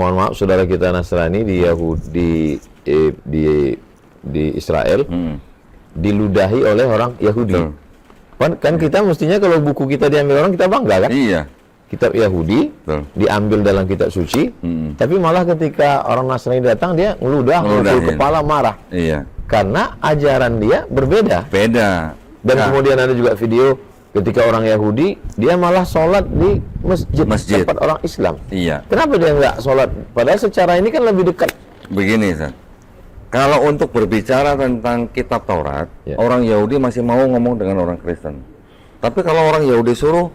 Mohon maaf, saudara kita Nasrani di Yahudi di Israel diludahi oleh orang Yahudi. Kan kita mestinya kalau buku kita diambil orang kita bangga kan? Iya. Kitab Yahudi diambil dalam kitab suci, tapi malah ketika orang Nasrani datang dia ngeludah, mukul kepala, marah. Iya. Karena ajaran dia berbeda. Beda. Dan kemudian ada juga video ketika orang Yahudi dia malah sholat di masjid. Tempat orang Islam. Iya. Kenapa dia nggak sholat? Padahal secara ini kan lebih dekat. Begini, Ustaz. Kalau untuk berbicara tentang kitab Taurat, orang Yahudi masih mau ngomong dengan orang Kristen. Tapi kalau orang Yahudi suruh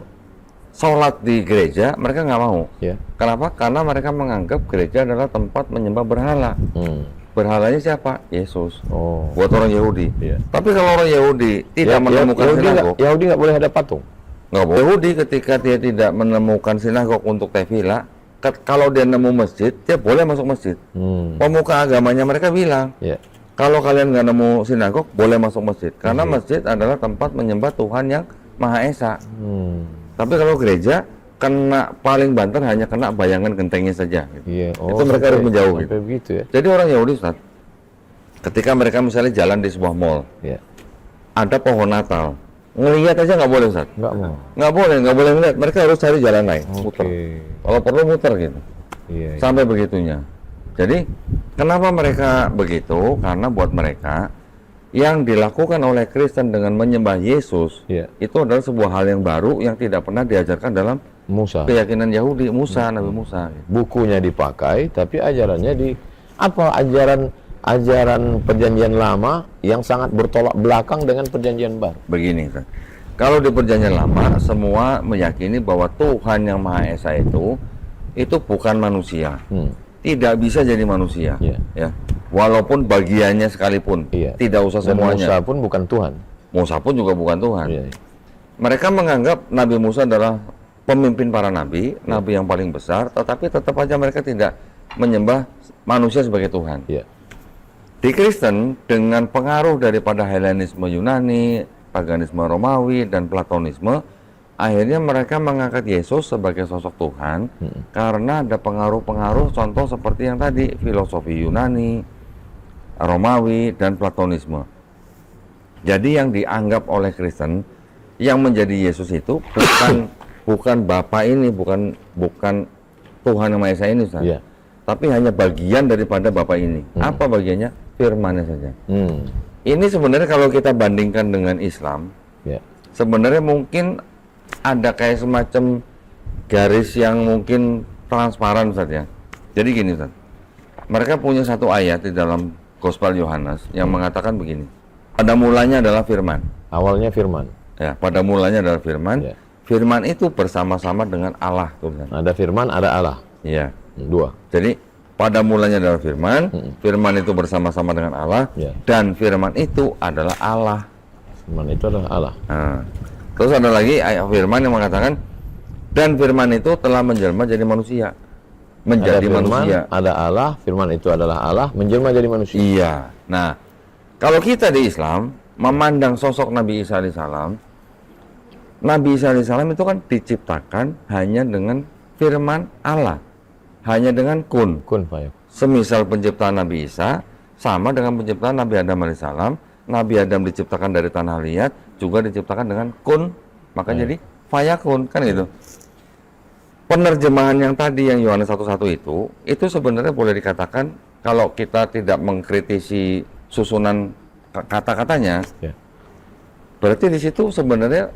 sholat di gereja, mereka nggak mau. Kenapa? Karena mereka menganggap gereja adalah tempat menyembah berhala. Berhalanya siapa? Yesus. Buat orang Yahudi. Tapi kalau orang Yahudi tidak menemukan sinagog, Yahudi nggak boleh ada patung. Nggak boleh. Yahudi ketika dia tidak menemukan sinagog untuk tefillah, kalau dia nemu masjid, dia boleh masuk masjid. Pemuka agamanya mereka bilang, kalau kalian nggak nemu sinagog, boleh masuk masjid. Karena masjid adalah tempat menyembah Tuhan yang Maha Esa. Tapi kalau gereja, paling banter hanya kena bayangan gentengnya saja. Itu mereka harus menjauh. Begitu ya. Jadi orang Yahudi, Ustaz, ketika mereka misalnya jalan di sebuah mall, ada pohon Natal, ngelihat aja nggak boleh, Ustaz. Nggak boleh ngelihat. Mereka harus cari jalan lain, muter. Kalau perlu muter gitu. Sampai begitunya. Jadi kenapa mereka begitu? Karena buat mereka yang dilakukan oleh Kristen dengan menyembah Yesus itu adalah sebuah hal yang baru yang tidak pernah diajarkan dalam keyakinan Yahudi, Nabi Musa. Bukunya dipakai, tapi ajarannya ajaran perjanjian lama yang sangat bertolak belakang dengan perjanjian baru. Begini, kalau di perjanjian lama semua meyakini bahwa Tuhan yang Maha Esa itu bukan manusia, tidak bisa jadi manusia, ya. Walaupun bagiannya sekalipun, tidak usah semuanya. Dan Musa pun bukan Tuhan. Musa pun juga bukan Tuhan. Mereka menganggap Nabi Musa adalah pemimpin para nabi, nabi yang paling besar, tetapi tetap aja mereka tidak menyembah manusia sebagai Tuhan. Di Kristen, dengan pengaruh daripada Helenisme Yunani, paganisme Romawi, dan Platonisme, akhirnya mereka mengangkat Yesus sebagai sosok Tuhan karena ada pengaruh-pengaruh, contoh seperti yang tadi, filosofi Yunani, Romawi, dan Platonisme. Jadi yang dianggap oleh Kristen, yang menjadi Yesus itu bukan Bapa ini, bukan Tuhan yang Maha Esa ini, Ustaz. Tapi hanya bagian daripada Bapa ini. Apa bagiannya? Firman-Nya saja. Ini sebenarnya kalau kita bandingkan dengan Islam, sebenarnya mungkin ada kayak semacam garis yang mungkin transparan, Ustaz, ya. Jadi gini, Ustaz. Mereka punya satu ayat di dalam Gospel Yohanes yang mengatakan begini. Pada mulanya adalah firman. Awalnya firman. Ya, pada mulanya adalah firman. Firman itu bersama-sama dengan Allah, tulisan. Ada firman, ada Allah. Dua. Jadi pada mulanya adalah firman, firman itu bersama-sama dengan Allah, dan firman itu adalah Allah. Firman itu adalah Allah. Terus ada lagi ayat firman yang mengatakan, dan firman itu telah menjelma jadi manusia. Menjadi ada firman, manusia. Ada Allah, firman itu adalah Allah, menjelma jadi manusia. Iya. Nah, kalau kita di Islam memandang sosok Nabi Isa alaihissalam, Nabi Isa alaihissalam itu kan diciptakan hanya dengan firman Allah, hanya dengan kun. Semisal penciptaan Nabi Isa sama dengan penciptaan Nabi Adam alaihissalam. Nabi Adam diciptakan dari tanah liat, juga diciptakan dengan kun, maka jadi fayakun, kan gitu. Penerjemahan yang tadi yang Yohanes 1:1 itu sebenarnya boleh dikatakan kalau kita tidak mengkritisi susunan kata-katanya, berarti di situ sebenarnya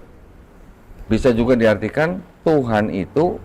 bisa juga diartikan Tuhan itu